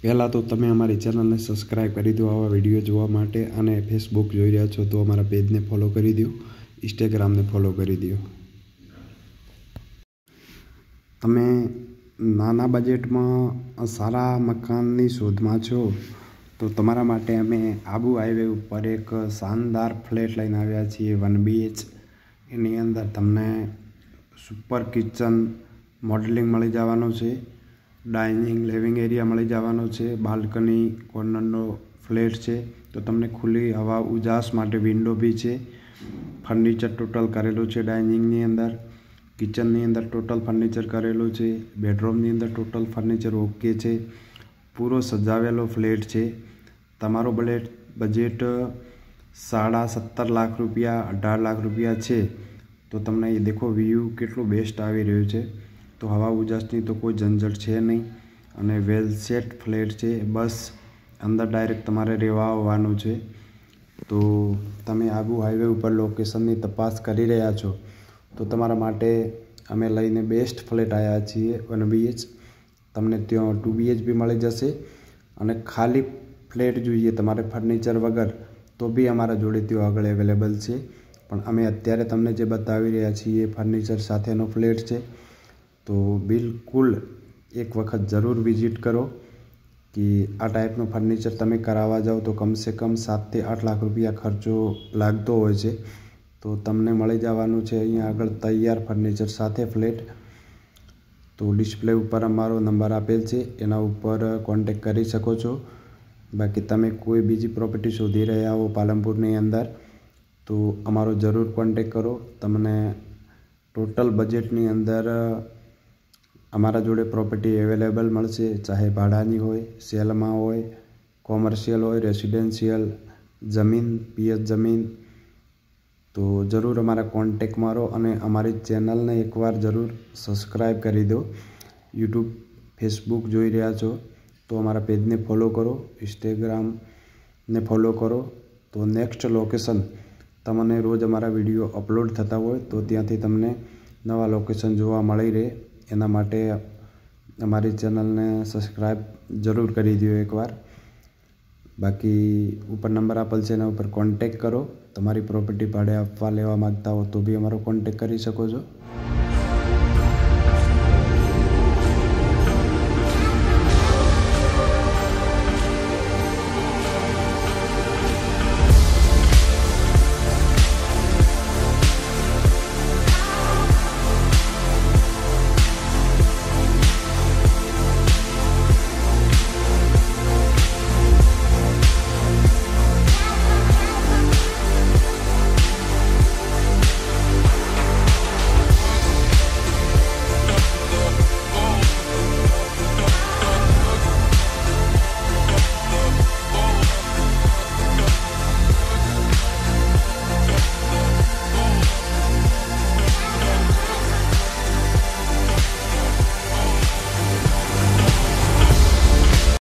પહેલાં તો તમે અમારી ચેનલને સબસ્ક્રાઈબ કરી દો આવા વિડીયો જોવા માટે, અને ફેસબુક જોઈ રહ્યા છો તો અમારા પેજને ફોલો કરી દો, ઇન્સ્ટાગ્રામને ફોલો કરી દો। તમે નાના બજેટમાં સારા મકાનની શોધમાં છો તો તમારા માટે અમે આબુ હાઈવે ઉપર એક શાનદાર ફ્લેટ લઈને આવ્યા છીએ 1 BH। એની અંદર તમને સુપર કિચન મોડેલિંગ મળી જવાનું છે, ડાઇનિંગ લિવિંગ એરિયા મળી જવાનો છે, બાલ્કની કોર્નરનો ફ્લેટ છે, તો તમને ખુલ્લી હવા ઉજાસ માટે વિન્ડો બી છે। ફર્નિચર ટોટલ કરેલું છે, ડાઇનિંગની અંદર, કિચનની અંદર ટોટલ ફર્નિચર કરેલું છે, બેડરૂમની અંદર ટોટલ ફર્નિચર ઓકે છે, પૂરો સજાવેલો ફ્લેટ છે। તમારો બજેટ 17.5 લાખ રૂપિયા 18 લાખ રૂપિયા છે તો તમને એ દેખો વ્યૂ કેટલું બેસ્ટ આવી રહ્યું છે। તો હવા ઉજાસની તો કોઈ ઝંઝટ છે નહીં, અને વેલ સેટ ફ્લેટ છે, બસ અંદર ડાયરેક્ટ તમારે રહેવા આવવાનું છે। તો તમે આબુ હાઈવે ઉપર લોકેશનની તપાસ કરી રહ્યા છો તો તમારા માટે અમે લઈને બેસ્ટ ફ્લેટ આવ્યા છીએ 1 BH। તમને ત્યાં 2 BH બી મળી જશે, અને ખાલી ફ્લેટ જોઈએ તમારે ફર્નિચર વગર તો બી અમારા જોડે ત્યાં આગળ અવેલેબલ છે। પણ અમે અત્યારે તમને જે બતાવી રહ્યા છીએ ફર્નિચર સાથેનો ફ્લેટ છે, તો બિલકુલ એક વખત જરૂર વિઝિટ કરો કે આ ટાઈપનું ફર્નિચર તમે કરાવવા જાઓ તો કમસે કમ 7 થી 8 લાખ રૂપિયા ખર્ચો લાગતો હોય છે। તો તમને મળી જવાનું છે અહીંયા આગળ તૈયાર ફર્નિચર સાથે ફ્લેટ। તો ડિસ્પ્લે ઉપર અમારો નંબર આપેલ છે, એના ઉપર કોન્ટેક કરી શકો છો। બાકી તમે કોઈ બીજી પ્રોપર્ટી શોધી રહ્યા હો પાલનપુરની અંદર તો અમારો જરૂર કોન્ટેક કરો। તમને ટોટલ બજેટની અંદર અમારા જોડે પ્રોપર્ટી અવેલેબલ મળશે, ચાહે ભાડાની હોય, સેલમાં હોય, કોમર્શિયલ હોય, રેસિડેન્શિયલ, જમીન પીએચ જમીન। તો જરૂર અમારા કોન્ટેક મારો, અને અમારી ચેનલને એકવાર જરૂર સબસ્ક્રાઈબ કરી દો। યુટ્યુબ ફેસબુક જોઈ રહ્યા છો તો અમારા પેજને ફોલો કરો, ઇન્સ્ટાગ્રામને ફોલો કરો। તો નેક્સ્ટ લોકેશન તમને રોજ અમારા વિડીયો અપલોડ થતા હોય તો ત્યાંથી તમને નવા લોકેશન જોવા મળી રહે, એના માટે અમારી ચેનલને સબસ્ક્રાઈબ જરૂર કરી દો એકવાર। બાકી ઉપર નંબર આપેલ છે એના ઉપર કોન્ટેક કરો। તમારી પ્રોપર્ટી ભાડે આપવા લેવા માગતા હો તો બી અમારો કોન્ટેક કરી શકો છો।